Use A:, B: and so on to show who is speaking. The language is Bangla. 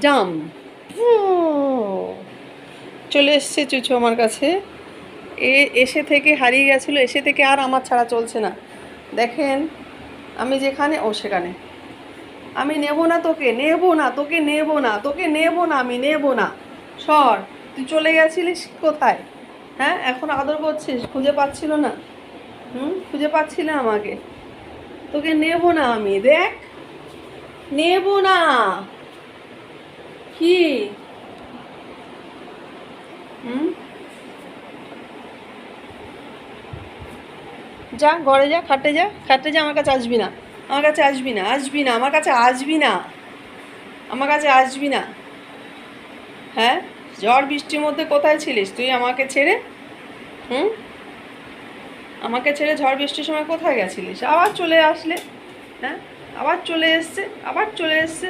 A: জাম চলে এসছে চুচু আমার কাছে। এসে থেকে হারিয়ে গেছিলো, এসে থেকে আর আমার ছাড়া চলছে না। দেখেন আমি যেখানে ও সেখানে। আমি নেব না তোকে, নেব না তোকে, নেব না তোকে, নেব না, আমি নেব না। সর, তুই চলে গেছিলিস কোথায়? হ্যাঁ, এখন আদর করছিস, খুঁজে পাচ্ছিল না? খুঁজে পাচ্ছি না আমাকে। তোকে নেব না আমি, দেখ নেব না। কি? হুম, যা ঘরে যা, খাটে যা, খাটে যা, আমার কাছে আসবি না, আমার কাছে আসবি না, আসবি না, আমার কাছে আসবি না, আমার কাছে আসবি না। হ্যাঁ, ঝড় বৃষ্টির মধ্যে কোথায় ছিলিস তুই আমাকে ছেড়ে? হুম, আমাকে ছেড়ে ঝড় বৃষ্টির সময় কোথায় গেছিলিস? আবার চলে আসলে। হ্যাঁ, আবার চলে এসছে, আবার চলে এসছে।